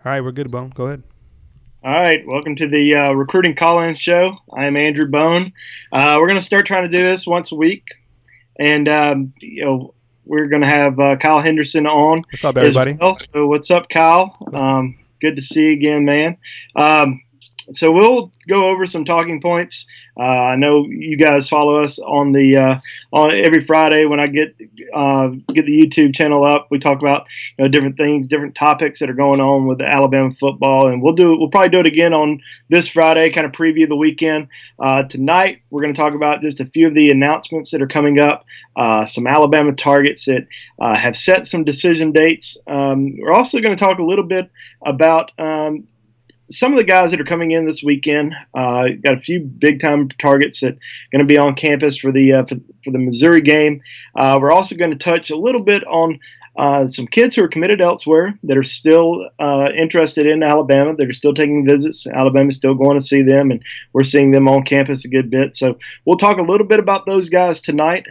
All right, we're good, Bone. Go ahead. All right, welcome to the recruiting call-in show. I am Andrew Bone. We're going to start trying to do this once a week, and we're going to have Kyle Henderson on What's up, as everybody? well. So, what's up, Kyle? Good to see you again, man. So we'll go over some talking points. I know you guys follow us on the on every Friday when I get the YouTube channel up. We talk about different things, different topics that are going on with the Alabama football, and we'll probably do it again on this Friday, kind of preview the weekend. Tonight we're going to talk about just a few of the announcements that are coming up, some Alabama targets that have set some decision dates. We're also going to talk a little bit about some of the guys that are coming in this weekend. Got a few big time targets that are going to be on campus for the Missouri game. We're also going to touch a little bit on some kids who are committed elsewhere that are still interested in Alabama. That are still taking visits. Alabama's still going to see them, and we're seeing them on campus a good bit. So we'll talk a little bit about those guys tonight.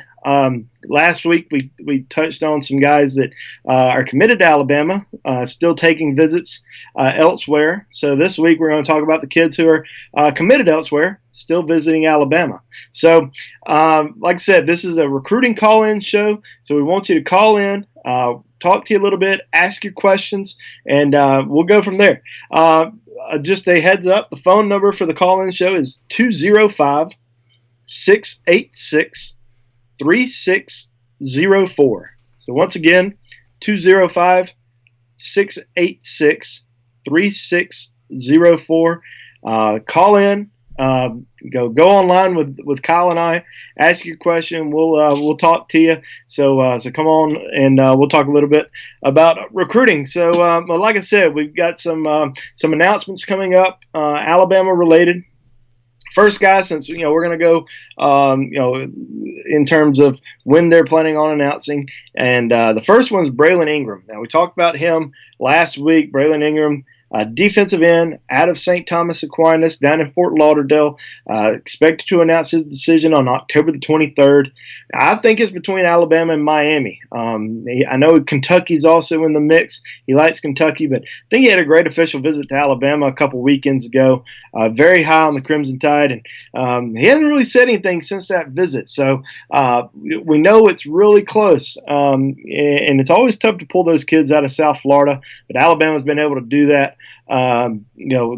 Last week we touched on some guys that are committed to Alabama, still taking visits elsewhere. So this week we're going to talk about the kids who are committed elsewhere, still visiting Alabama. So like I said, this is a recruiting call-in show. So we want you to call in, talk to you a little bit, ask your questions, and we'll go from there. Just a heads up, the phone number for the call-in show is 205 686 3604. So once again, 205 686 3604. Call in. Go online with Kyle and I. Ask your question. We'll talk to you. So come on and we'll talk a little bit about recruiting. So like I said, we've got some announcements coming up, Alabama related. First guy, since we're going to go, in terms of when they're planning on announcing, and the first one's Braylon Ingram. Now we talked about him last week. Braylon Ingram, defensive end out of St. Thomas Aquinas down in Fort Lauderdale, expected to announce his decision on October the 23rd. I think it's between Alabama and Miami. I know Kentucky's also in the mix. He likes Kentucky, but I think he had a great official visit to Alabama a couple weekends ago. Very high on the Crimson Tide, and he hasn't really said anything since that visit. So we know it's really close, and it's always tough to pull those kids out of South Florida, but Alabama's been able to do that.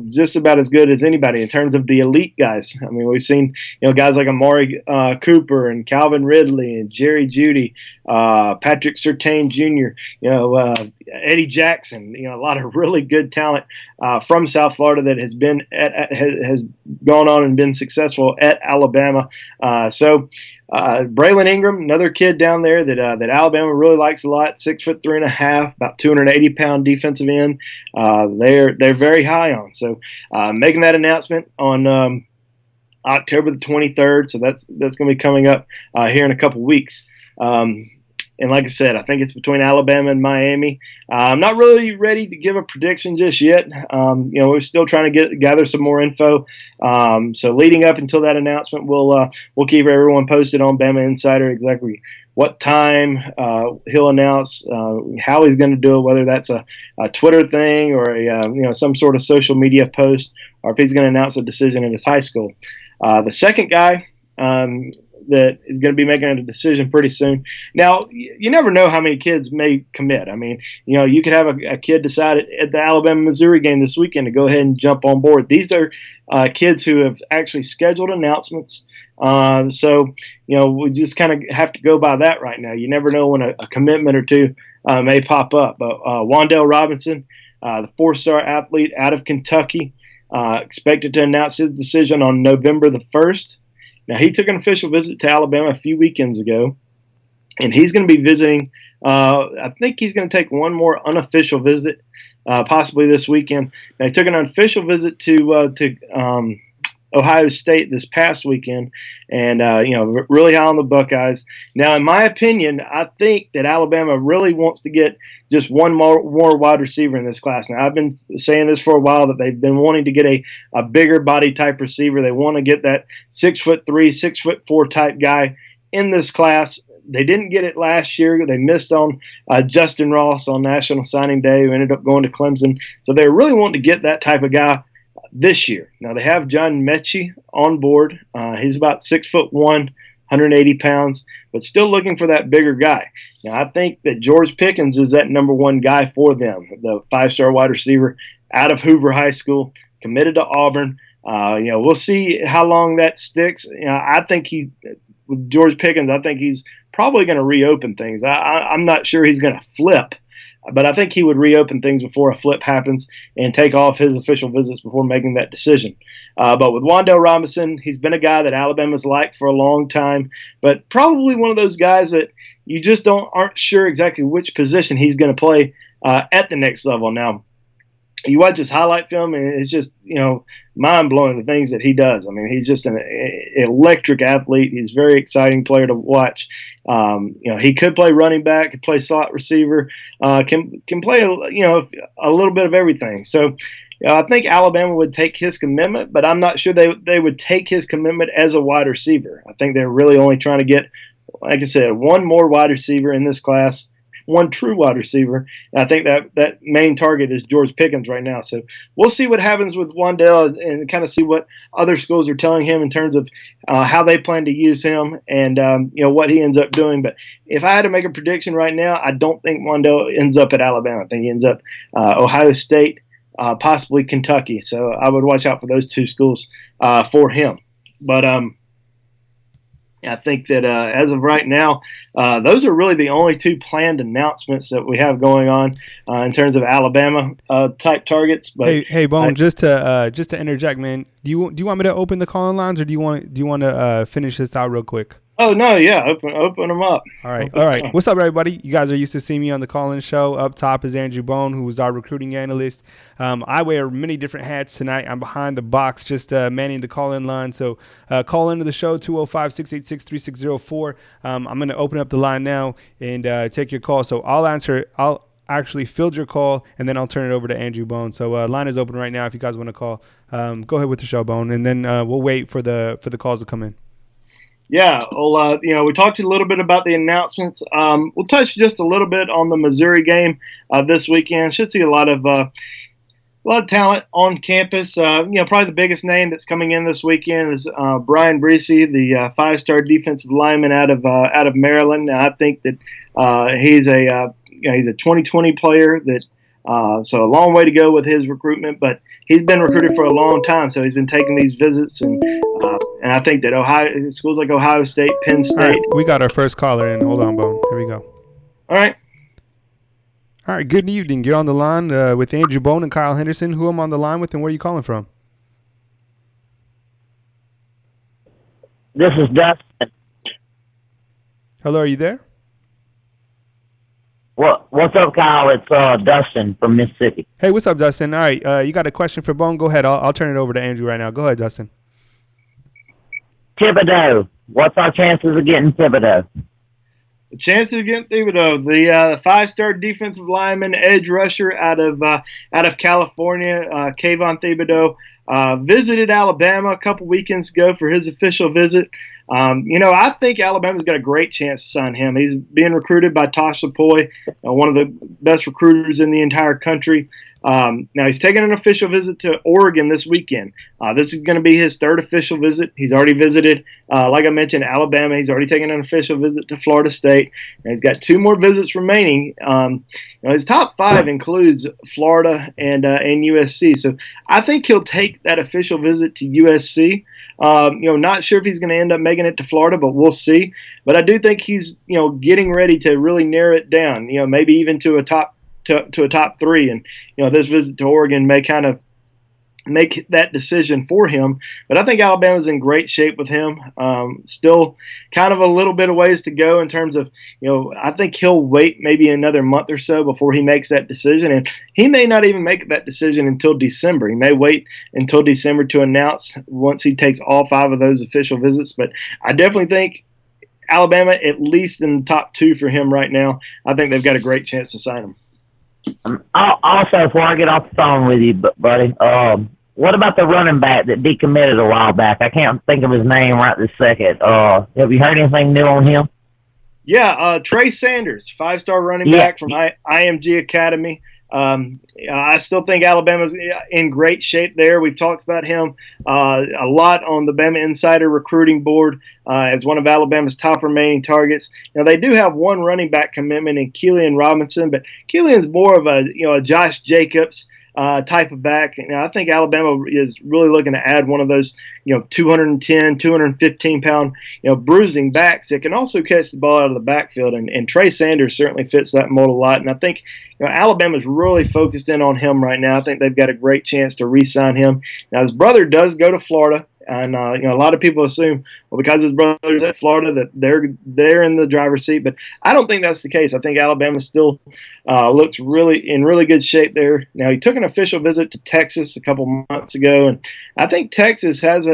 Just about as good as anybody in terms of the elite guys. I mean, we've seen guys like Amari Cooper and Calvin Ridley and Jerry Jeudy, Patrick Surtain Jr., Eddie Jackson. A lot of really good talent from South Florida that has been has gone on and been successful at Alabama. Braylon Ingram, another kid down there that Alabama really likes a lot, 6'3.5", about 280-pound defensive end. They're very high on. So making that announcement on October the 23rd. So that's going to be coming up here in a couple weeks. And like I said, I think it's between Alabama and Miami. I'm not really ready to give a prediction just yet. We're still trying to gather some more info. So leading up until that announcement, we'll keep everyone posted on Bama Insider exactly what time he'll announce, how he's going to do it, whether that's a Twitter thing or some sort of social media post, or if he's going to announce a decision in his high school. The second guy that is going to be making a decision pretty soon. Now, you never know how many kids may commit. I mean, you could have a kid decide at the Alabama-Missouri game this weekend to go ahead and jump on board. These are kids who have actually scheduled announcements. So we just kind of have to go by that right now. You never know when a commitment or two may pop up. But Wan'Dale Robinson, the four-star athlete out of Kentucky, expected to announce his decision on November the 1st. Now, he took an official visit to Alabama a few weekends ago, and he's going to be visiting. I think he's going to take one more unofficial visit, possibly this weekend. Now, he took an unofficial visit to Ohio State this past weekend, and really high on the Buckeyes. Now, in my opinion, I think that Alabama really wants to get just one more wide receiver in this class. Now, I've been saying this for a while that they've been wanting to get a bigger body type receiver. They want to get that 6'3", 6'4" type guy in this class. They didn't get it last year. They missed on Justin Ross on National Signing Day, who ended up going to Clemson. So they really want to get that type of guy this year. Now they have John Mechie on board. He's about 6'1", 180 pounds, but still looking for that bigger guy. Now I think that George Pickens is that number one guy for them, the 5-star wide receiver out of Hoover High School, committed to Auburn. We'll see how long that sticks. I think with George Pickens, I think he's probably going to reopen things. I'm not sure he's going to flip, but I think he would reopen things before a flip happens and take off his official visits before making that decision. But with Wan'Dale Robinson, he's been a guy that Alabama's liked for a long time, but probably one of those guys that you just aren't sure exactly which position he's going to play at the next level. Now, you watch his highlight film, and it's just, mind-blowing the things that he does. I mean, he's just an electric athlete. He's a very exciting player to watch. He could play running back, could play slot receiver, can play, a little bit of everything. So, I think Alabama would take his commitment, but I'm not sure they would take his commitment as a wide receiver. I think they're really only trying to get, like I said, one more wide receiver in this class, one true wide receiver. And I think that main target is George Pickens right now. So we'll see what happens with Wan'Dale and kind of see what other schools are telling him in terms of how they plan to use him and, what he ends up doing. But if I had to make a prediction right now, I don't think Wan'Dale ends up at Alabama. I think he ends up Ohio State, possibly Kentucky. So I would watch out for those two schools for him. But I think that as of right now, those are really the only two planned announcements that we have going on in terms of Alabama type targets. But hey, Bone, just to interject, man, do you want me to open the calling lines, or do you want to finish this out real quick? Oh, no, yeah, open them up. All right. What's up, everybody? You guys are used to seeing me on the call-in show. Up top is Andrew Bone, who is our recruiting analyst. I wear many different hats tonight. I'm behind the box, just manning the call-in line. So call into the show, 205-686-3604. I'm going to open up the line now and take your call. So I'll actually field your call, and then I'll turn it over to Andrew Bone. So line is open right now if you guys want to call. Go ahead with the show, Bone, and then we'll wait for the calls to come in. Yeah, well, we talked a little bit about the announcements. We'll touch just a little bit on the Missouri game this weekend. Should see a lot of talent on campus. Probably the biggest name that's coming in this weekend is Brian Breesy, the 5-star defensive lineman out of Maryland. Now, I think that he's a 2020 player that. So a long way to go with his recruitment, but he's been recruited for a long time, so he's been taking these visits, and I think that schools like Ohio State, Penn State. All right, we got our first caller in. Hold on, Bone. Here we go. All right. Good evening. You're on the line with Andrew Bone and Kyle Henderson. Who am I on the line with, and where are you calling from? This is Dustin. Hello, are you there? What's up, Kyle? It's Dustin from Mississippi. Hey, what's up, Dustin? All right, you got a question for Bone? Go ahead. I'll turn it over to Andrew right now. Go ahead, Dustin. Thibodeau. What's our chances of getting Thibodeau? The chances of getting Thibodeau, the 5-star defensive lineman, edge rusher out of California, Kayvon Thibodeau, visited Alabama a couple weekends ago for his official visit. I think Alabama's got a great chance to sign him. He's being recruited by Tosh Lapoy, one of the best recruiters in the entire country. Now, he's taking an official visit to Oregon this weekend. This is going to be his third official visit. He's already visited, like I mentioned, Alabama. He's already taken an official visit to Florida State. And he's got 2 more visits remaining. His top 5 includes Florida and USC. So I think he'll take that official visit to USC. Not sure if he's going to end up making it to Florida, but we'll see. But I do think he's, getting ready to really narrow it down, maybe even to a top 3, and this visit to Oregon may kind of make that decision for him. But I think Alabama's in great shape with him. Still kind of a little bit of ways to go in terms of, I think he'll wait maybe another month or so before he makes that decision, and he may not even make that decision until December. He may wait until December to announce once he takes all 5 of those official visits. But I definitely think Alabama, at least in the top 2 for him right now, I think they've got a great chance to sign him. Also, before I get off the phone with you, buddy, what about the running back that decommitted a while back? I can't think of his name right this second. Have you heard anything new on him? Yeah, Trey Sanders, 5-star running Yeah. back from IMG Academy. I still think Alabama's in great shape there. We've talked about him a lot on the Bama Insider recruiting board as one of Alabama's top remaining targets. Now they do have one running back commitment in Keelan Robinson, but Keelan's more of a Josh Jacobs type of back. I think Alabama is really looking to add one of those 210, 215 pound bruising backs that can also catch the ball out of the backfield. And Trey Sanders certainly fits that mold a lot. And I think Alabama's really focused in on him right now. I think they've got a great chance to re-sign him. Now his brother does go to Florida. And a lot of people assume, well, because his brother's at Florida, that they're in the driver's seat. But I don't think that's the case. I think Alabama still looks in really good shape there. Now he took an official visit to Texas a couple months ago, and I think Texas has at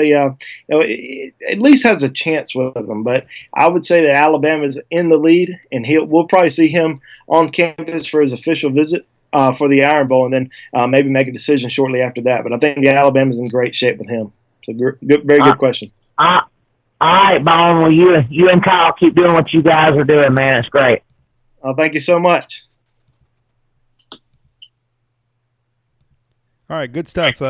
least has a chance with them. But I would say that Alabama's in the lead, and we'll probably see him on campus for his official visit for the Iron Bowl, and then maybe make a decision shortly after that. But I think Alabama's in great shape with him. So very good question. All right, Bone. Well, you and Kyle keep doing what you guys are doing, man. It's great. Thank you so much. All right, good stuff.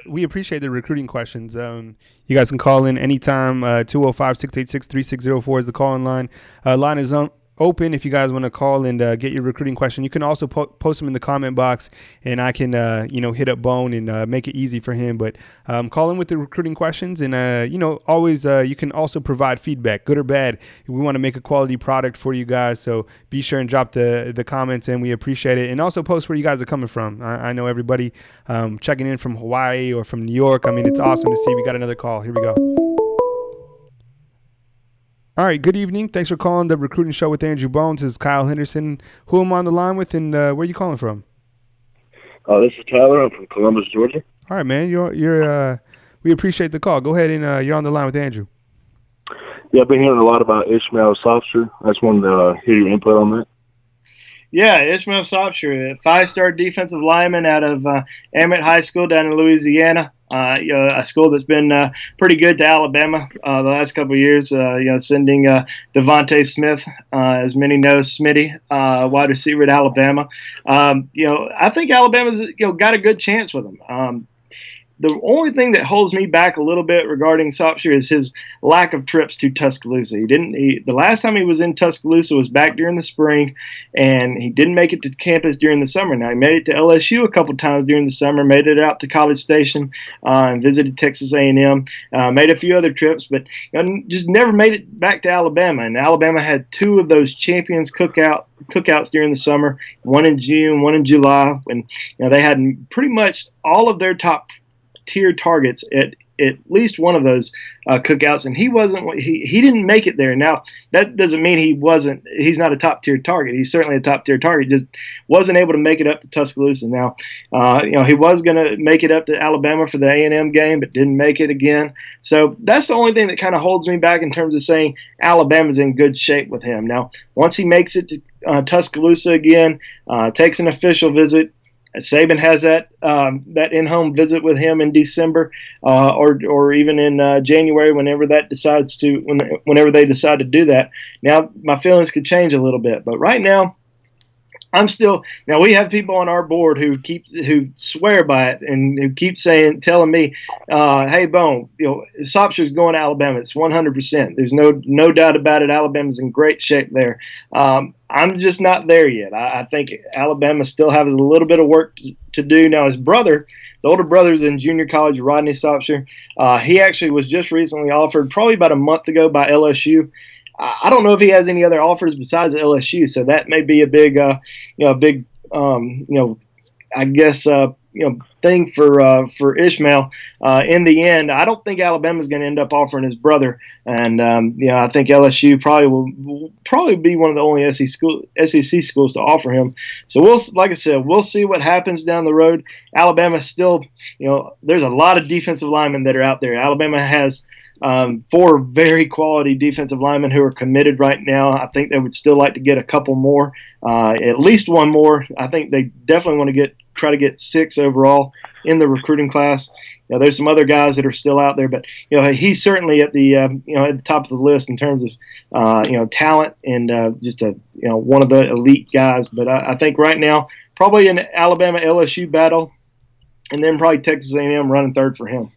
We appreciate the recruiting questions. You guys can call in anytime. 205-686-3604 is the call-in line. Line is open if you guys want to call and get your recruiting question. You can also post them in the comment box, and I can hit up Bone and make it easy for him. But call in with the recruiting questions, and always you can also provide feedback, good or bad. We want to make a quality product for you guys, so be sure and drop the comments, and we appreciate it. And also post where you guys are coming from. I know everybody checking in from Hawaii or from New York. I mean, it's awesome to see. We got another call. Here we go. All right, good evening. Thanks for calling the Recruiting Show with Andrew Bones. This is Kyle Henderson. Who am I on the line with, and where are you calling from? This is Tyler. I'm from Columbus, Georgia. All right, man. We appreciate the call. Go ahead and you're on the line with Andrew. Yeah, I've been hearing a lot about Ishmael Sopsher. I just wanted to hear your input on that. Yeah, Ishmael Sopsher, a 5-star defensive lineman out of Ammett High School down in Louisiana. A school that's been pretty good to Alabama the last couple of years. Sending Devontae Smith, as many know, Smitty, wide receiver at Alabama. I think Alabama's got a good chance with him. The only thing that holds me back a little bit regarding Sopsher is his lack of trips to Tuscaloosa. The last time he was in Tuscaloosa was back during the spring, and he didn't make it to campus during the summer. Now, he made it to LSU a couple times during the summer, made it out to College Station, and visited Texas A&M, made a few other trips, but just never made it back to Alabama. And Alabama had 2 of those Champions cookouts during the summer, one in June, one in July, when they had pretty much all of their top tier targets at least one of those cookouts, and he didn't make it there. Now that doesn't mean he's not a top tier target. He's certainly a top tier target, just wasn't able to make it up to Tuscaloosa. Now he was going to make it up to Alabama for the A&M game, but didn't make it again. So that's the only thing that kind of holds me back in terms of saying Alabama's in good shape with him. Now once he makes it to Tuscaloosa again, takes an official visit, Saban has that in-home visit with him in December, or even in January, whenever they decide to do that. Now, my feelings could change a little bit, but right now, we have people on our board who swear by it and who keep telling me, hey, Bone, Sopsher's going to Alabama. It's 100%. There's no doubt about it. Alabama's in great shape there. I'm just not there yet. I think Alabama still has a little bit of work to do. Now, his older brother's in junior college, Rodney Sopsher. He actually was just recently offered, probably about a month ago, by LSU. I don't know if he has any other offers besides LSU, so that may be a big thing for Ishmael. In the end, I don't think Alabama's going to end up offering his brother, and I think LSU will be one of the only SEC schools to offer him. So we'll see what happens down the road. Alabama still, there's a lot of defensive linemen that are out there. Alabama has four very quality defensive linemen who are committed right now. I think they would still like to get a couple more, at least one more. I think they definitely want to try to get 6 overall in the recruiting class. There's some other guys that are still out there, but he's certainly at the at the top of the list in terms of talent and just one of the elite guys. But I think right now probably an Alabama LSU battle, and then probably Texas A&M running third for him.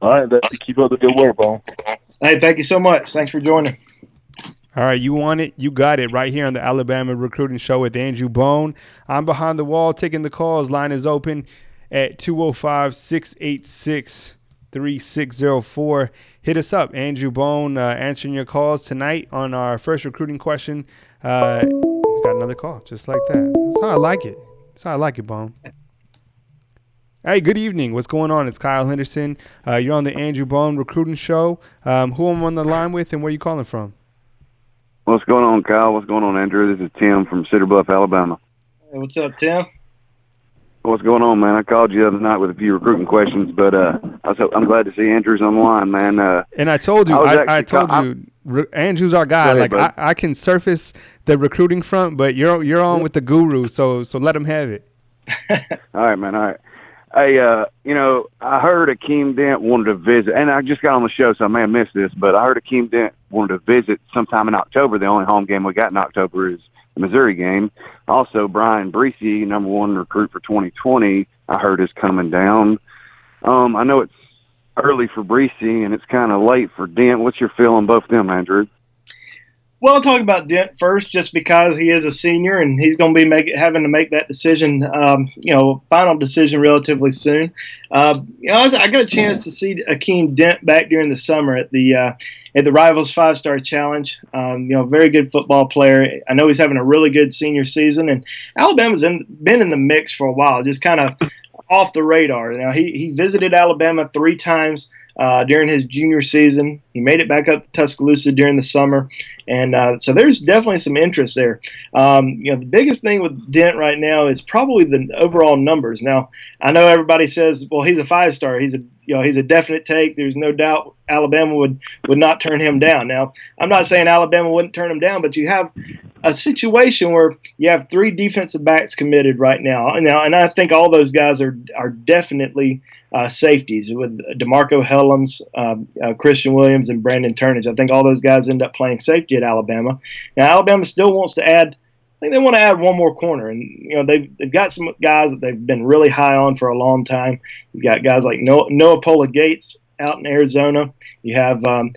All right, keep up the good work, Bone. Hey, thank you so much. Thanks for joining. All right, you want it, you got it right here on the Alabama Recruiting Show with Andrew Bone. I'm behind the wall taking the calls. Line is open at 205-686-3604. Hit us up, Andrew Bone, answering your calls tonight on our first recruiting question. We got another call, just like that. That's how I like it. That's how I like it, Bone. Hey, good evening. What's going on? It's Kyle Henderson. You're on the Andrew Bone Recruiting Show. Who am I on the line with, and where are you calling from? What's going on, Kyle? What's going on, Andrew? This is Tim from Cedar Bluff, Alabama. Hey, what's up, Tim? What's going on, man? I called you the other night with a few recruiting questions, but I'm glad to see Andrew's on the line, man. And I told you, Andrew's our guy. Ahead, like I can surface the recruiting front, but you're on with the guru, so let him have it. All right, man. All right. Hey, I heard Akeem Dent wanted to visit, and I just got on the show, so I may have missed this, but I heard Akeem Dent wanted to visit sometime in October. The only home game we got in October is the Missouri game. Also, Brian Breesy, number 1 recruit for 2020, I heard is coming down. I know it's early for Breesy, and it's kind of late for Dent. What's your feel on both of them, Andrew? Well, I'll talk about Dent first, just because he is a senior and he's going to be having to make that decision, final decision relatively soon. I got a chance to see Akeem Dent back during the summer at the Rivals 5-Star Challenge. Very good football player. I know he's having a really good senior season, and Alabama's been in the mix for a while, just kind of off the radar. Now he visited Alabama 3 times. During his junior season. He made it back up to Tuscaloosa during the summer. And so there's definitely some interest there. The biggest thing with Dent right now is probably the overall numbers. Now, I know everybody says, well, he's a 5-star. He's a definite take. There's no doubt Alabama would not turn him down. Now, I'm not saying Alabama wouldn't turn him down, but you have a situation where you have 3 defensive backs committed right now. And I think all those guys are definitely safeties with DeMarco Helms, Christian Williams, and Brandon Turnage. I think all those guys end up playing safety at Alabama. Now, Alabama still wants to add. I think they want to add one more corner, and they've got some guys that they've been really high on for a long time. You've got guys like Noah Pola Gates out in Arizona. You have a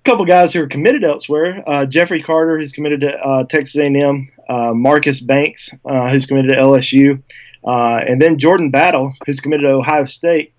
couple guys who are committed elsewhere. Jeffrey Carter, who's committed to Texas A&M. Marcus Banks, who's committed to LSU. And then Jordan Battle, who's committed to Ohio State,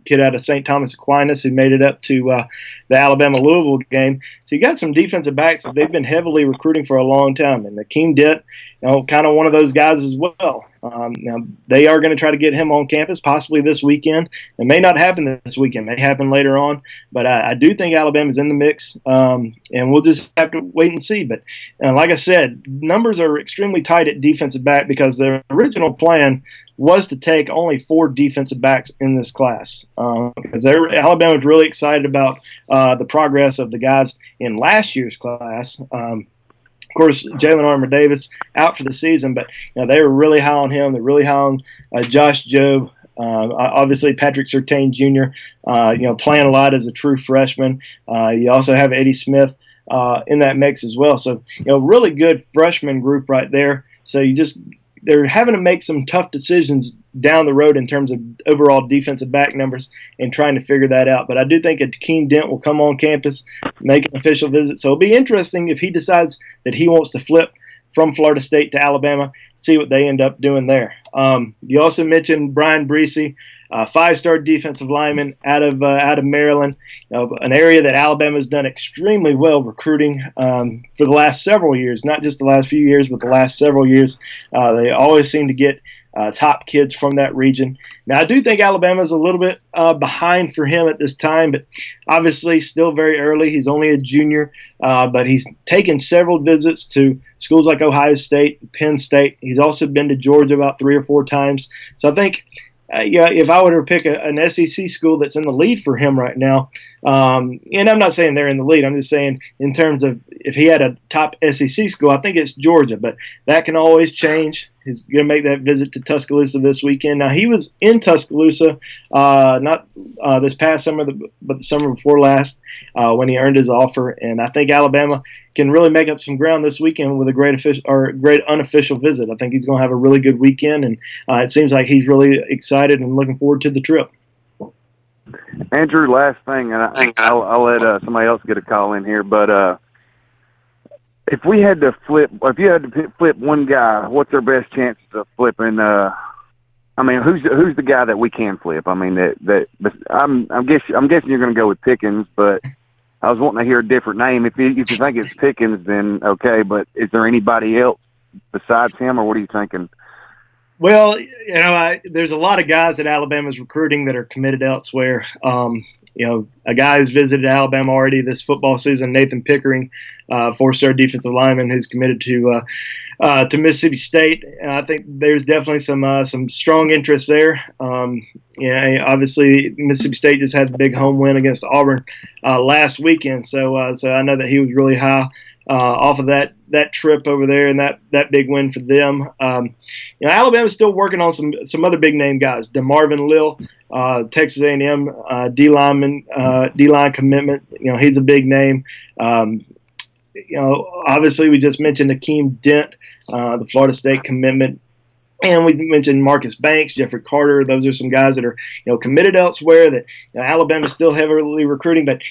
kid out of St. Thomas Aquinas, who made it up to the Alabama-Louisville game. So you got some defensive backs that they've been heavily recruiting for a long time. And Akeem Dent, kind of one of those guys as well. Now, they are going to try to get him on campus possibly this weekend. It may not happen this weekend. It may happen later on. But I do think Alabama's in the mix, and we'll just have to wait and see. But like I said, numbers are extremely tight at defensive back because the original plan was to take only 4 defensive backs in this class. Because Alabama was really excited about the progress of the guys in last year's class. Of course, Jalen Armour-Davis out for the season, but they were really high on him. They're really high on Josh Jobe. Obviously, Patrick Surtain Jr. Playing a lot as a true freshman. You also have Eddie Smith in that mix as well. So really good freshman group right there. So they're having to make some tough decisions down the road in terms of overall defensive back numbers and trying to figure that out. But I do think Akeem Dent will come on campus, make an official visit. So it'll be interesting if he decides that he wants to flip from Florida State to Alabama, see what they end up doing there. You also mentioned Brian Breesy, 5-star defensive lineman out of Maryland, an area that Alabama has done extremely well recruiting for the last several years, not just the last few years, but the last several years. They always seem to get top kids from that region. Now, I do think Alabama's a little bit behind for him at this time, but obviously still very early. He's only a junior, but he's taken several visits to schools like Ohio State, Penn State. He's also been to Georgia about 3 or 4 times. So I think if I were to pick an SEC school that's in the lead for him right now, and I'm not saying they're in the lead, I'm just saying in terms of if he had a top SEC school, I think it's Georgia, but that can always change. He's going to make that visit to Tuscaloosa this weekend. Now, he was in Tuscaloosa, not this past summer, but the summer before last when he earned his offer, and I think Alabama can really make up some ground this weekend with a great official or great unofficial visit. I think he's going to have a really good weekend, and it seems like he's really excited and looking forward to the trip. Andrew, last thing, and I'll let somebody else get a call in here, but if you had to flip one guy, what's their best chances of flipping? I mean, who's the guy that we can flip? I mean, I'm guessing you're going to go with Pickens, but I was wanting to hear a different name. If you think it's Pickens, then okay. But is there anybody else besides him, or what are you thinking? Well, there's a lot of guys that Alabama's recruiting that are committed elsewhere. A guy who's visited Alabama already this football season, Nathan Pickering, four-star defensive lineman who's committed to Mississippi State. I think there's definitely some strong interest there. Obviously Mississippi State just had the big home win against Auburn last weekend, so I know that he was really high off of that trip over there and that big win for them. Alabama's still working on some other big name guys. DeMarvin Lill, Texas A&M D-line commitment. He's a big name. Obviously we just mentioned Akeem Dent, the Florida State commitment. And we mentioned Marcus Banks, Jeffrey Carter. Those are some guys that are, committed elsewhere that Alabama's still heavily recruiting. But,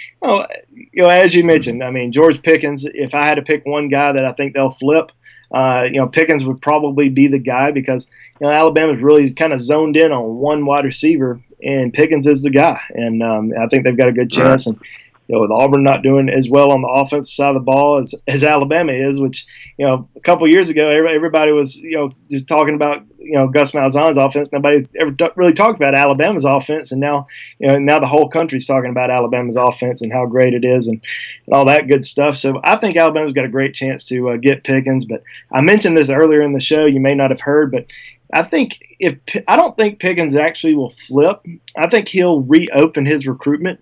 as you mentioned, I mean, George Pickens, if I had to pick one guy that I think they'll flip, Pickens would probably be the guy because, Alabama's really kind of zoned in on one wide receiver, and Pickens is the guy. And I think they've got a good chance. And, with Auburn not doing as well on the offensive side of the ball as Alabama is, which, a couple of years ago, everybody was, just talking about, Gus Malzahn's offense. Nobody ever really talked about Alabama's offense. And now, now the whole country's talking about Alabama's offense and how great it is and all that good stuff. So I think Alabama's got a great chance to get Pickens. But I mentioned this earlier in the show. You may not have heard, but I don't think Pickens actually will flip. I think he'll reopen his recruitment.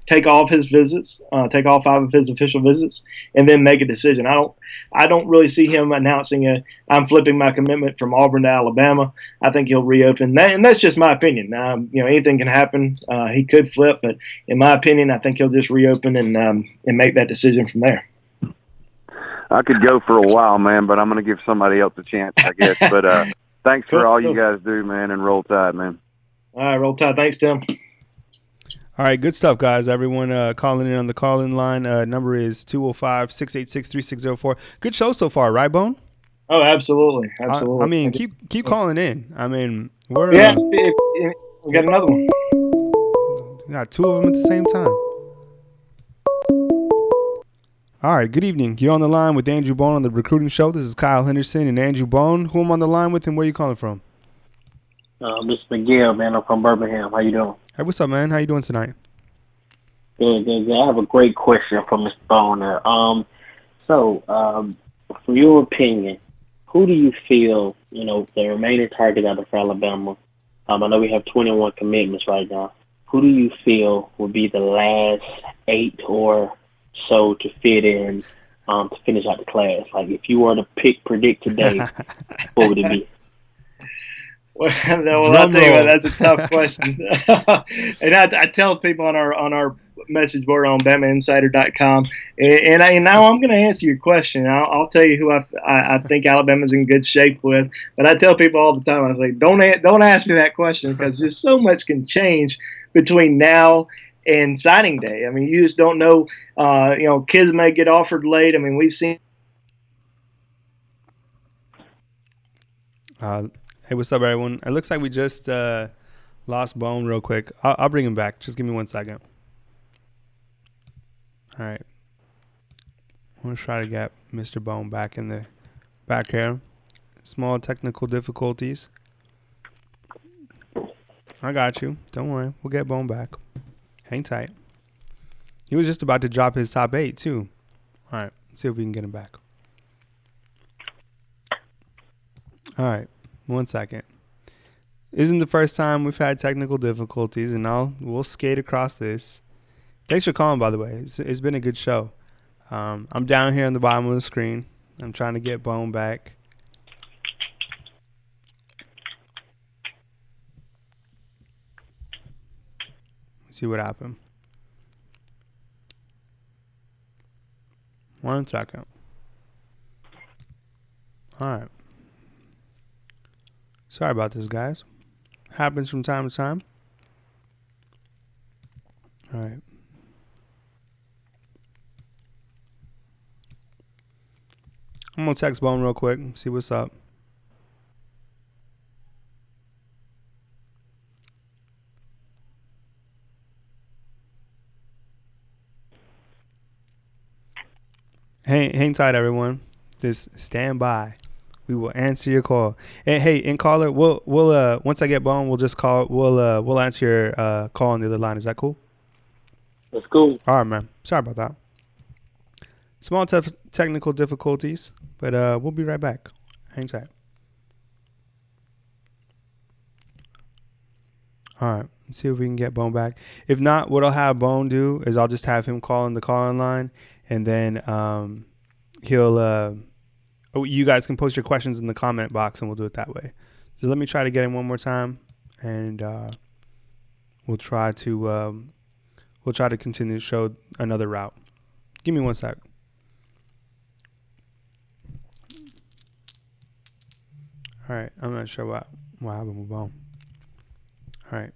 Take off his visits, take off 5 of his official visits, and then make a decision. I don't really see him announcing I'm flipping my commitment from Auburn to Alabama. I think he'll reopen that, and that's just my opinion. Anything can happen. He could flip, but in my opinion, I think he'll just reopen and make that decision from there. I could go for a while, man, but I'm going to give somebody else a chance, I guess. But thanks for all you guys do, man, and roll tide, man. All right, roll tide. Thanks, Tim. All right, good stuff, guys. Everyone calling in on the call-in line. Number is 205-686-3604. Good show so far, right, Bone? Oh, absolutely. Absolutely. I mean, keep calling in. I mean, we're we got another one. We got 2 of them at the same time. All right, good evening. You're on the line with Andrew Bone on the Recruiting Show. This is Kyle Henderson and Andrew Bone. Who am I on the line with and where are you calling from? This is Miguel, man. I'm from Birmingham. How you doing? Hey, what's up, man? How you doing tonight? Good. I have a great question for Mr. Boner. From your opinion, who do you feel, the remaining target out of Alabama? I know we have 21 commitments right now. Who do you feel would be the last 8 or so to fit in to finish out the class? Like, if you were to predict today, what would it be? Well, I'll tell you what, that's a tough question. And I tell people on our message board on BamaInsider.com, and now I'm going to answer your question. I'll tell you who I think Alabama's in good shape with. But I tell people all the time, I say, don't ask me that question because just so much can change between now and signing day. I mean, you just don't know. Kids may get offered late. I mean, we've seen. Hey, what's up, everyone? It looks like we just lost Bone real quick. I'll bring him back. Just give me 1 second. All right. I'm going to try to get Mr. Bone back in the back here. Small technical difficulties. I got you. Don't worry. We'll get Bone back. Hang tight. He was just about to drop his top 8, too. All right. Let's see if we can get him back. All right. 1 second. Isn't the first time we've had technical difficulties, and we'll skate across this. Thanks for calling, by the way. It's been a good show. I'm down here on the bottom of the screen. I'm trying to get Bone back. See what happened. 1 second. All right. Sorry about this, guys. Happens from time to time. All right. I'm going to text Bone real quick, see what's up. Hang tight, everyone. Just stand by. We will answer your call. And hey, caller, we'll once I get Bone, we'll just call. We'll answer your call on the other line. Is that cool? That's cool. All right, man. Sorry about that. Small technical difficulties, but we'll be right back. Hang tight. All right. Let's see if we can get Bone back. If not, what I'll have Bone do is I'll just have him call in the call-in line, and then he'll. You guys can post your questions in the comment box, and we'll do it that way. So let me try to get him one more time, and we'll try to continue to show another route. Give me 1 sec. All right, I'm not sure what happened with Bone. All right.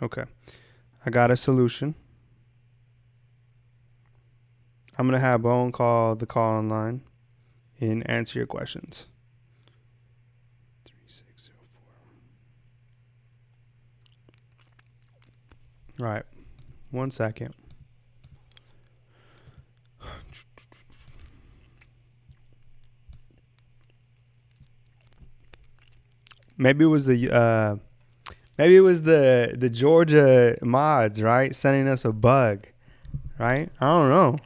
Okay, I got a solution. I'm going to have Bone call the call-in line and answer your questions. 3604. All right. 1 second. Maybe it was the Georgia mods, right? Sending us a bug. Right? I don't know.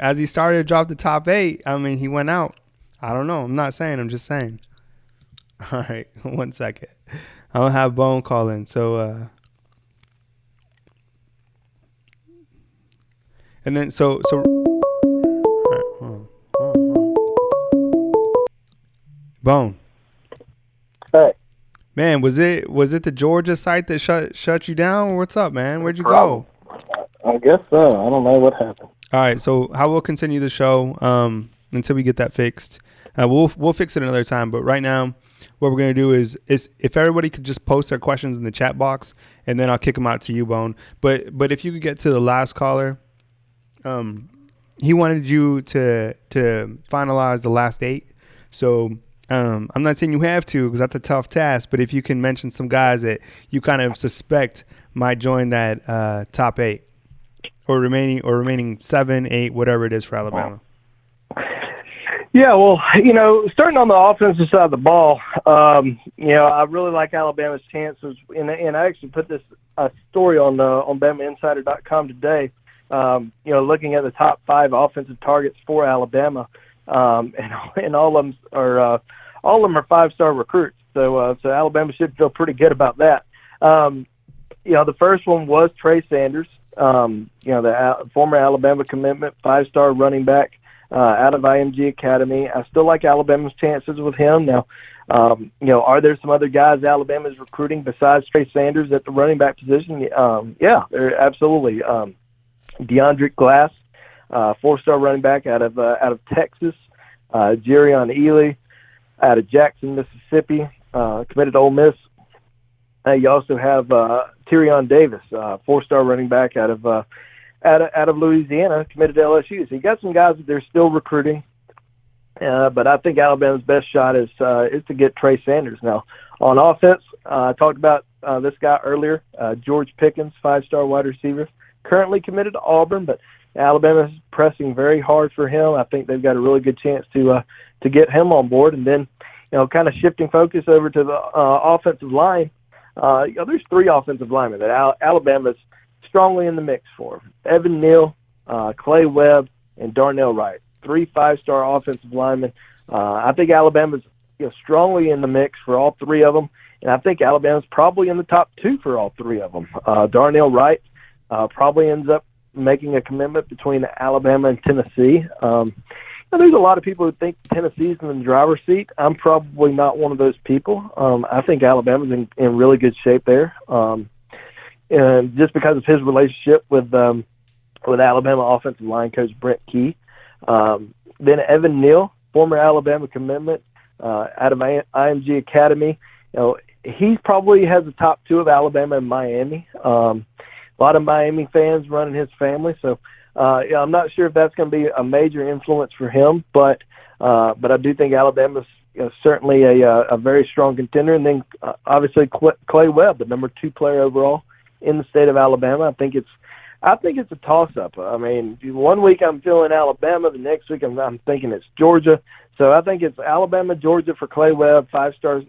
As he started to drop the top 8, I mean, he went out. I don't know. I'm not saying. I'm just saying. All right. 1 second. I'm going to have Bone call in. So, and then, all right, hold on. Bone. Hey. Man, was it the Georgia site that shut you down? What's up, man? Where'd you go? I guess so. I don't know what happened. All right, so how we'll continue the show until we get that fixed. We'll fix it another time, but right now, what we're gonna do is if everybody could just post their questions in the chat box, and then I'll kick them out to you, Bone. But if you could get to the last caller, he wanted you to finalize the last 8. So I'm not saying you have to, because that's a tough task. But if you can mention some guys that you kind of suspect might join that top 8. Or remaining 7, 8, whatever it is for Alabama. Yeah, well, starting on the offensive side of the ball, I really like Alabama's chances, and I actually put this story on BamaInsider.com today. Looking at the top 5 offensive targets for Alabama, and all of them are 5-star recruits. So Alabama should feel pretty good about that. The first one was Trey Sanders. The former Alabama commitment, 5-star running back out of IMG Academy. I still like Alabama's chances with him. Now, are there some other guys Alabama's recruiting besides Trey Sanders at the running back position? Yeah, there absolutely. DeAndre Glass, 4-star running back out of Texas. Jerion Ely out of Jackson, Mississippi, committed to Ole Miss. You also have Tyrion Davis, 4-star running back out of Louisiana, committed to LSU. So you got some guys that they're still recruiting, but I think Alabama's best shot is to get Trey Sanders. Now, on offense, I talked about this guy earlier, George Pickens, 5-star wide receiver, currently committed to Auburn, but Alabama's pressing very hard for him. I think they've got a really good chance to get him on board, and then kind of shifting focus over to the offensive line. There's 3 offensive linemen that Alabama's strongly in the mix for. Evan Neal, Clay Webb, and Darnell Wright. 3 5-star offensive linemen. I think Alabama's strongly in the mix for all three of them, and I think Alabama's probably in the top two for all three of them. Darnell Wright probably ends up making a commitment between Alabama and Tennessee. There's a lot of people who think Tennessee's in the driver's seat. I'm probably not one of those people. I think Alabama's in really good shape there, and just because of his relationship with Alabama offensive line coach Brent Key. Then Evan Neal, former Alabama commitment out of IMG Academy. He probably has the top two of Alabama and Miami. A lot of Miami fans running his family, so I'm not sure if that's going to be a major influence for him. But I do think Alabama's certainly a very strong contender. And then obviously Clay Webb, the number 2 player overall in the state of Alabama. I think it's a toss-up. I mean, one week I'm feeling Alabama, the next week I'm thinking it's Georgia. So I think it's Alabama, Georgia for Clay Webb, 5-star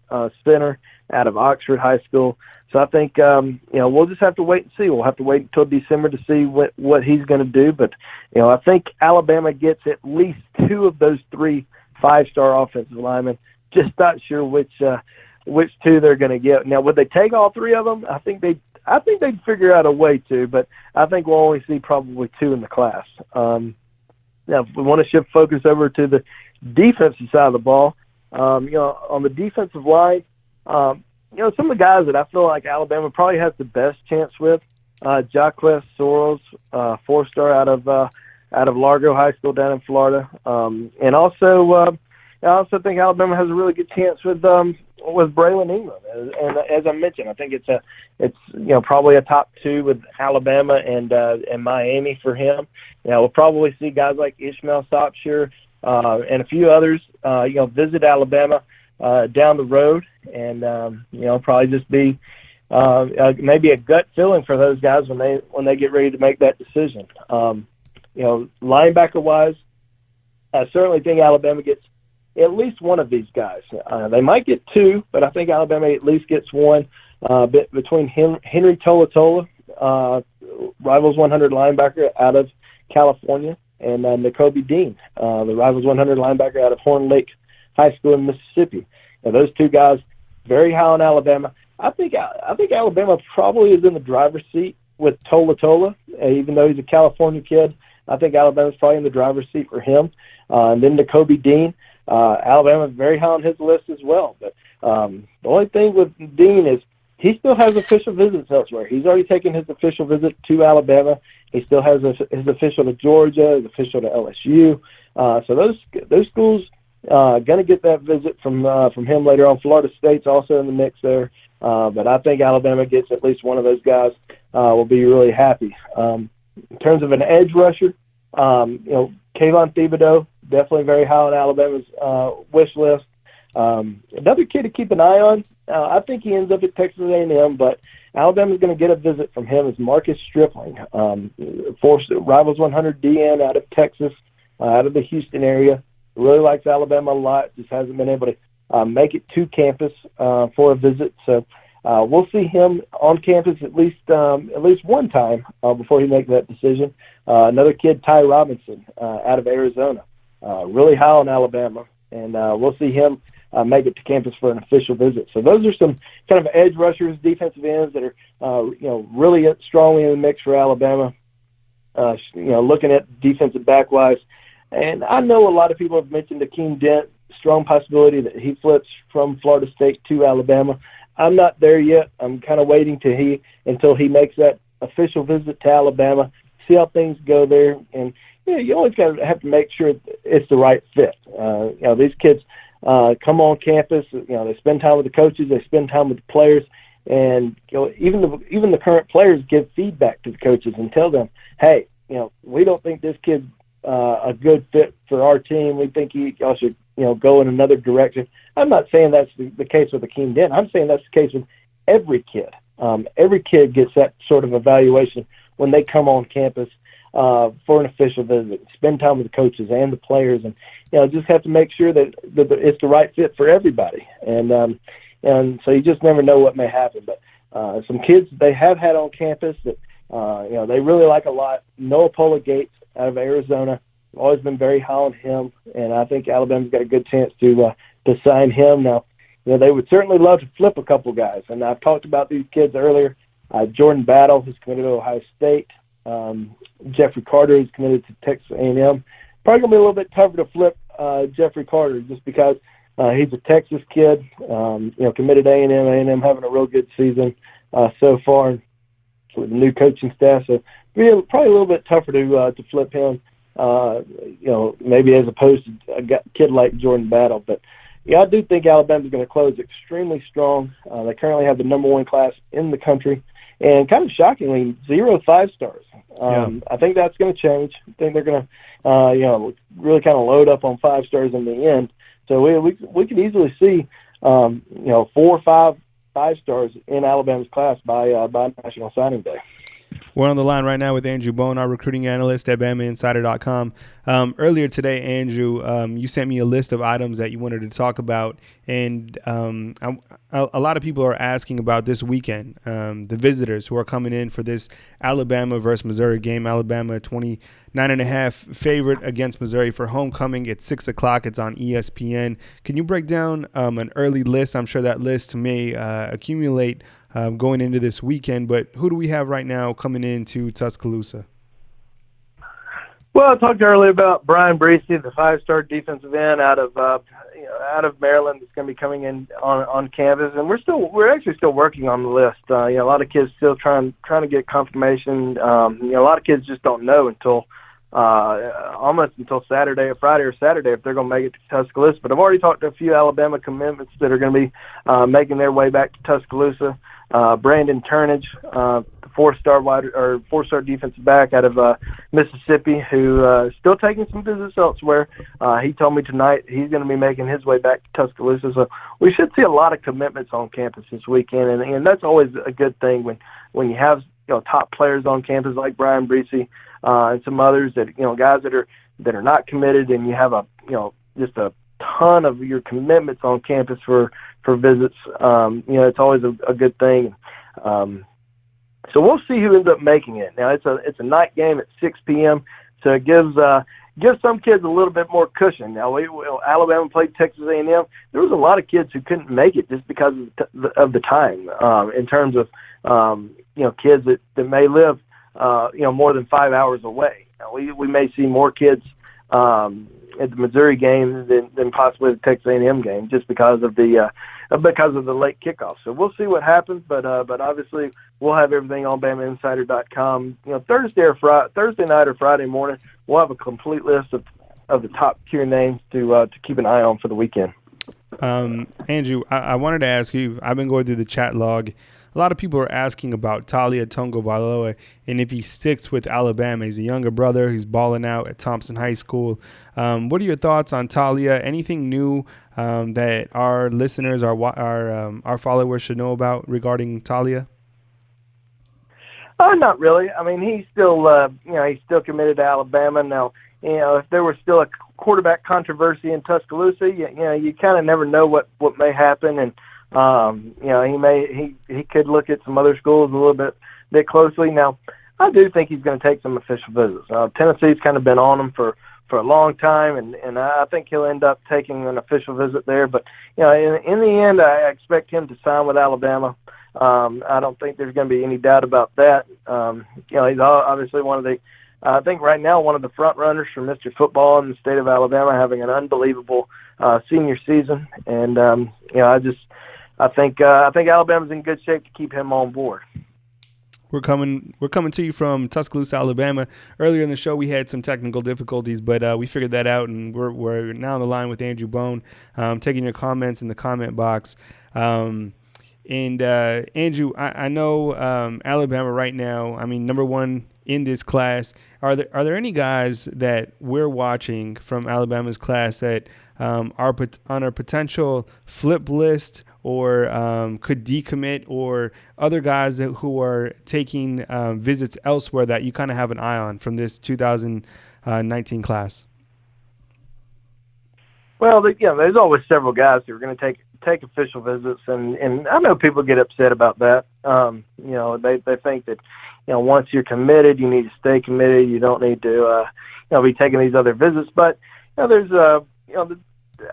center out of Oxford High School. So I think we'll just have to wait and see. We'll have to wait until December to see what he's going to do. But I think Alabama gets at least 2 of those 3 5-star offensive linemen. Just not sure which 2 they're going to get. Now, would they take all 3 of them? I think they'd figure out a way to, but I think we'll only see probably 2 in the class. Now, if we want to shift focus over to the defensive side of the ball, on the defensive line, some of the guys that I feel like Alabama probably has the best chance with, Jaquez Soros, 4-star out of Largo High School down in Florida, and also I also think Alabama has a really good chance with Braylon Ingram. And as I mentioned, I think it's probably a top 2 with Alabama and Miami for him. We'll probably see guys like Ishmael Sopsher and a few others visit Alabama down the road, and probably just be maybe a gut feeling for those guys when they get ready to make that decision. Linebacker wise, I certainly think Alabama gets at least one of these guys. They might get 2, but I think Alabama at least gets 1 between Henry Tolatola, Rivals 100 linebacker out of California, and N'Kobe Dean, the Rivals 100 linebacker out of Horn Lake High School in Mississippi. Now, those 2 guys, very high on Alabama. I think Alabama probably is in the driver's seat with Tolatola, even though he's a California kid. I think Alabama's probably in the driver's seat for him. And then N'Kobe Dean, Alabama's very high on his list as well. But the only thing with Dean is he still has official visits elsewhere. He's already taken his official visit to Alabama. He still has his official to Georgia, his official to LSU. So those schools going to get that visit from him later on. Florida State's also in the mix there. But I think Alabama gets at least one of those guys. Will be really happy. In terms of an edge rusher, Kayvon Thibodeau, definitely very high on Alabama's wish list. Another kid to keep an eye on, I think he ends up at Texas A&M, but Alabama's going to get a visit from him is Marcus Stripling, Rivals 100 DN out of Texas, out of the Houston area. Really likes Alabama a lot, just hasn't been able to make it to campus for a visit. So we'll see him on campus at least one time before he makes that decision. Another kid, Ty Robinson, out of Arizona, really high on Alabama, and we'll see him make it to campus for an official visit. So those are some kind of edge rushers, defensive ends that are really strongly in the mix for Alabama. Looking at defensive back wise, and I know a lot of people have mentioned Akeem Dent, strong possibility that he flips from Florida State to Alabama. I'm not there yet. I'm kind of waiting until he makes that official visit to Alabama, see how things go there. And you always have to make sure it's the right fit. These kids come on campus. They spend time with the coaches. They spend time with the players. And even the current players give feedback to the coaches and tell them, hey, we don't think this kid's a good fit for our team. We think y'all should go in another direction. I'm not saying that's the case with Akeem Dent. I'm saying that's the case with every kid. Every kid gets that sort of evaluation when they come on campus for an official visit, spend time with the coaches and the players, and just have to make sure that it's the right fit for everybody. And so you just never know what may happen. But some kids they have had on campus that they really like a lot. Noah Pola Gates out of Arizona, always been very high on him, and I think Alabama's got a good chance to to sign him. Now, they would certainly love to flip a couple guys, and I've talked about these kids earlier. Jordan Battle, who's committed to Ohio State. Jeffrey Carter, who's committed to Texas A&M. Probably going to be a little bit tougher to flip Jeffrey Carter just because he's a Texas kid, committed to A&M. A&M having a real good season so far with the new coaching staff. So probably a little bit tougher to flip him, maybe as opposed to a kid like Jordan Battle. But, I do think Alabama's going to close extremely strong. They currently have the number 1 class in the country. And kind of shockingly, 0 5-stars. I think that's going to change. I think they're going to, really kind of load up on 5-stars in the end. So we could easily see, 4 or 5 5-stars in Alabama's class by National Signing Day. We're on the line right now with Andrew Bone, our recruiting analyst at BamaInsider.com. Earlier today, Andrew, you sent me a list of items that you wanted to talk about, and a lot of people are asking about this weekend, the visitors who are coming in for this Alabama versus Missouri game. Alabama 29.5 favorite against Missouri for homecoming at 6 o'clock. It's on ESPN. Can you break down an early list? I'm sure that list may accumulate going into this weekend, but who do we have right now coming into Tuscaloosa? Well, I talked earlier about Brian Breesy, the 5-star defensive end out of Maryland, that's going to be coming in on campus, and we're actually still working on the list. A lot of kids still trying to get confirmation. A lot of kids just don't know until almost until Saturday or Friday or Saturday if they're going to make it to Tuscaloosa. But I've already talked to a few Alabama commitments that are going to be making their way back to Tuscaloosa. Brandon Turnage, the 4-star defensive back out of Mississippi, who is still taking some visits elsewhere. He told me tonight he's going to be making his way back to Tuscaloosa. So we should see a lot of commitments on campus this weekend, and that's always a good thing when you have top players on campus like Brian Breesy and some others that guys that are not committed, and you have just a ton of your commitments on campus for visits. It's always a good thing. So we'll see who ends up making it. Now it's a night game at 6 p.m. So it gives some kids a little bit more cushion. Now Alabama played Texas A&M. There was a lot of kids who couldn't make it just because of the time. In terms of kids that may live more than 5 hours away. Now, we may see more kids at the Missouri game than possibly the Texas A&M game, just because of the late kickoff. So we'll see what happens, but obviously we'll have everything on BamaInsider.com. Thursday night or Friday morning, we'll have a complete list of the top tier names to keep an eye on for the weekend. Andrew, I wanted to ask you. I've been going through the chat log. A lot of people are asking about Talia Tonga-Valoa and if he sticks with Alabama. He's a younger brother. He's balling out at Thompson High School. What are your thoughts on Talia? Anything new that our listeners, our followers should know about regarding Talia? Not really. I mean, he's still committed to Alabama. Now, if there was still a quarterback controversy in Tuscaloosa, you kind of never know what may happen, and he could look at some other schools a little bit closely. Now, I do think he's going to take some official visits. Tennessee's kind of been on him for a long time, and I think he'll end up taking an official visit there. But in the end, I expect him to sign with Alabama. I don't think there's going to be any doubt about that. He's obviously I think right now one of the front runners for Mr. Football in the state of Alabama, having an unbelievable senior season, and I think Alabama's in good shape to keep him on board. We're coming to you from Tuscaloosa, Alabama. Earlier in the show, we had some technical difficulties, but we figured that out, and we're now on the line with Andrew Bone, taking your comments in the comment box. And Andrew, I know Alabama right now, I mean, number one in this class. Are there any guys that we're watching from Alabama's class that are on a potential flip list or could decommit, or other guys who are taking visits elsewhere that you kind of have an eye on from this 2019 class? Well, there's always several guys who are going to take official visits, and I know people get upset about that. They think that once you're committed, you need to stay committed. You don't need to be taking these other visits. But there's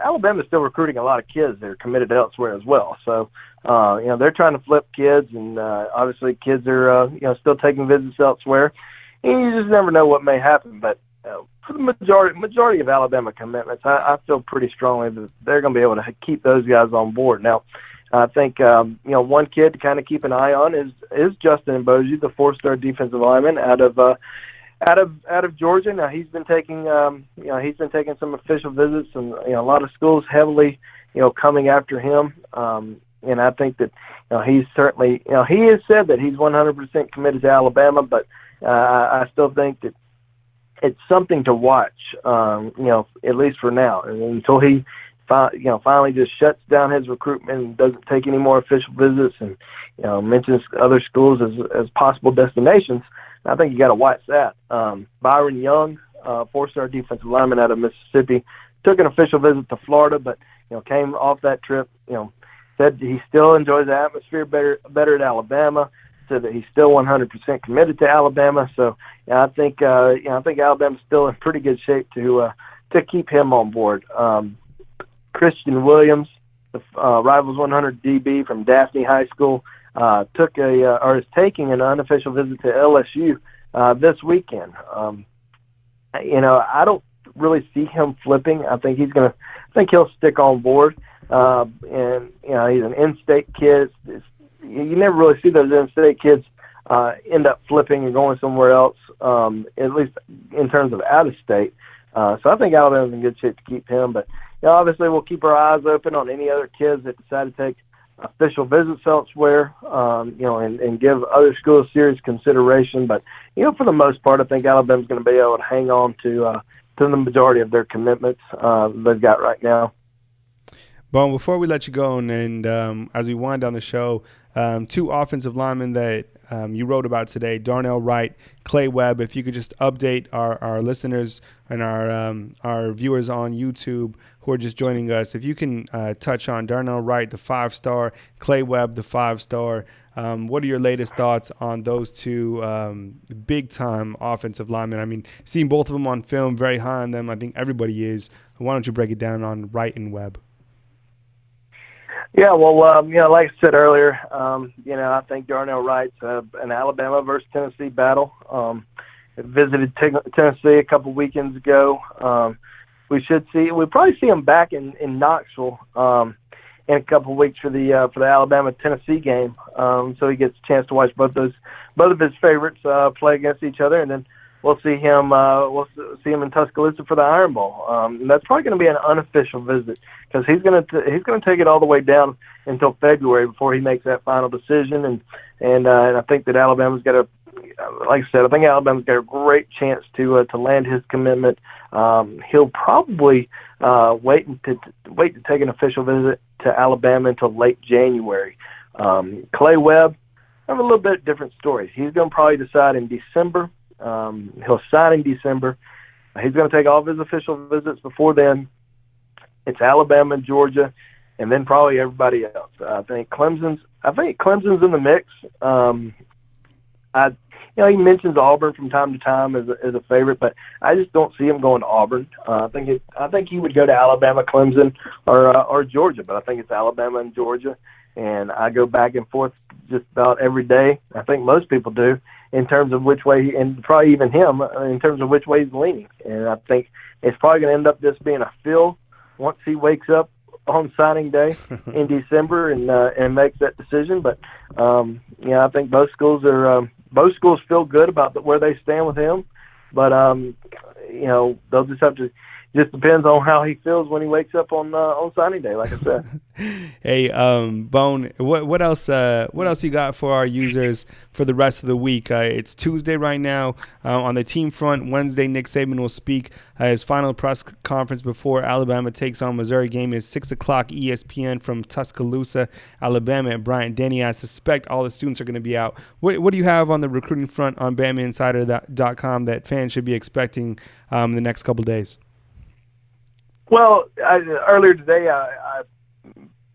Alabama's still recruiting a lot of kids that are committed elsewhere as well. So, they're trying to flip kids, and obviously kids are, still taking visits elsewhere. And you just never know what may happen. But for the majority of Alabama commitments, I feel pretty strongly that they're going to be able to keep those guys on board. Now, I think, one kid to kind of keep an eye on is Justin Mboji, the 4-star defensive lineman out of Georgia. Now he's been taking some official visits, and a lot of schools heavily coming after him. And I think that he's certainly he has said that he's 100% committed to Alabama, but I still think that it's something to watch. At least for now, and until he finally just shuts down his recruitment and doesn't take any more official visits, and mentions other schools as possible destinations. I think you got to watch that. Byron Young, 4-star defensive lineman out of Mississippi, took an official visit to Florida, but came off that trip. Said he still enjoys the atmosphere better at Alabama. Said that he's still 100% committed to Alabama. So I think Alabama's still in pretty good shape to keep him on board. Christian Williams, the Rivals 100 DB from Daphne High School, is taking an unofficial visit to LSU this weekend. I don't really see him flipping. I think he'll stick on board. And he's an in-state kid. You never really see those in-state kids end up flipping and going somewhere else, at least in terms of out of state. So I think Alabama's in good shape to keep him. But obviously we'll keep our eyes open on any other kids that decide to take official visits elsewhere, and give other schools serious consideration. But for the most part, I think Alabama's going to be able to hang on to the majority of their commitments they've got right now. Bon, before we let you go, and as we wind down the show, 2 offensive linemen that you wrote about today, Darnell Wright, Clay Webb. If you could just update our listeners and our viewers on YouTube who are just joining us, if you can touch on Darnell Wright, the 5-star, Clay Webb, the 5-star. What are your latest thoughts on those 2 big-time offensive linemen? I mean, seeing both of them on film, very high on them. I think everybody is. Why don't you break it down on Wright and Webb? Yeah, well, like I said earlier, I think Darnell Wright's an Alabama versus Tennessee battle. Visited Tennessee a couple weekends ago. We'll probably see him back in Knoxville in a couple of weeks for the Alabama-Tennessee game. So he gets a chance to watch both of his favorites play against each other, and then we'll see him in Tuscaloosa for the Iron Bowl. And that's probably going to be an unofficial visit because he's going to take it all the way down until February before he makes that final decision. And I think that Alabama's got a great chance to land his commitment. He'll probably wait to take an official visit to Alabama until late January. Clay Webb, I have a little bit different story. He's going to probably decide in December. He'll sign in December. He's going to take all of his official visits before then. It's Alabama and Georgia, and then probably everybody else. I think Clemson's in the mix. He mentions Auburn from time to time as a favorite, but I just don't see him going to Auburn. I think he would go to Alabama, Clemson, or Georgia, but I think it's Alabama and Georgia. And I go back and forth just about every day. I think most people do in terms of which way, and probably even him, in terms of which way he's leaning. And I think it's probably going to end up just being a fill once he wakes up on signing day in December and makes that decision. But I think both schools feel good about where they stand with him. But they'll just have to. Just depends on how he feels when he wakes up on signing day, like I said. Hey, Bone, what else you got for our users for the rest of the week? It's Tuesday right now. On the team front, Wednesday, Nick Saban will speak. His final press conference before Alabama takes on Missouri game is 6 o'clock ESPN from Tuscaloosa, Alabama at Bryant-Denny. I suspect all the students are going to be out. What do you have on the recruiting front on BamaInsider.com that fans should be expecting in the next couple days? Well, earlier today I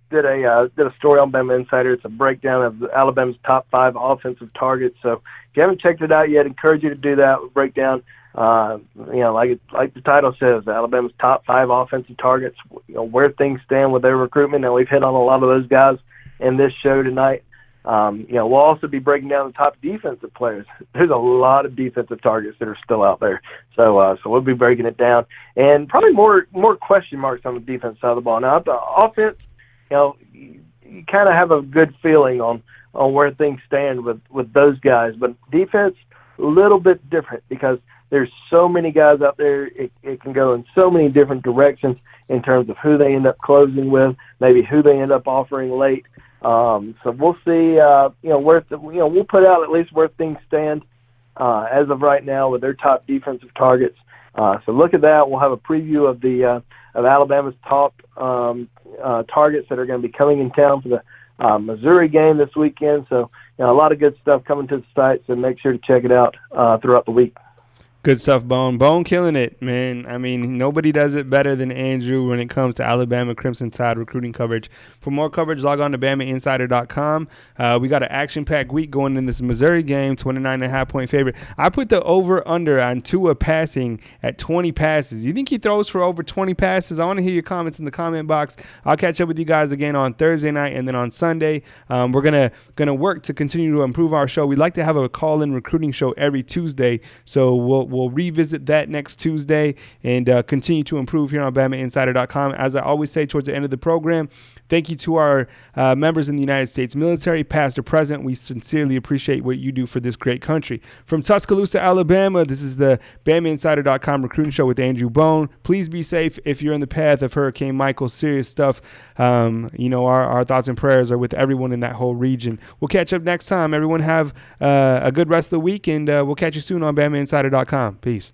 did a story on Bama Insider. It's a breakdown of Alabama's top 5 offensive targets. So if you haven't checked it out yet, I encourage you to do that. We'll break down Like the title says, Alabama's top 5 offensive targets. Where things stand with their recruitment, and we've hit on a lot of those guys in this show tonight. We'll also be breaking down the top defensive players. There's a lot of defensive targets that are still out there, so we'll be breaking it down, and probably more question marks on the defense side of the ball. Now, the offense, you kind of have a good feeling on where things stand with those guys, but defense, a little bit different because there's so many guys out there. It can go in so many different directions in terms of who they end up closing with, maybe who they end up offering late. So we'll see. We'll put out at least where things stand as of right now with their top defensive targets. So look at that. We'll have a preview of the of Alabama's top targets that are going to be coming in town for the Missouri game this weekend. So a lot of good stuff coming to the site. So make sure to check it out throughout the week. Good stuff, Bone. Bone killing it, man. I mean, nobody does it better than Andrew when it comes to Alabama Crimson Tide recruiting coverage. For more coverage, log on to BamaInsider.com. We got an action-packed week going in this Missouri game, 29.5-point favorite. I put the over-under on Tua passing at 20 passes. You think he throws for over 20 passes? I want to hear your comments in the comment box. I'll catch up with you guys again on Thursday night and then on Sunday. We're gonna work to continue to improve our show. We'd like to have a call-in recruiting show every Tuesday, so we'll revisit that next Tuesday and continue to improve here on BamaInsider.com. As I always say towards the end of the program, thank you to our members in the United States military, past or present. We sincerely appreciate what you do for this great country. From Tuscaloosa, Alabama, this is the BamaInsider.com recruiting show with Andrew Bone. Please be safe if you're in the path of Hurricane Michael. Serious stuff. Our thoughts and prayers are with everyone in that whole region. We'll catch up next time. Everyone have a good rest of the week, and we'll catch you soon on BamaInsider.com. Peace.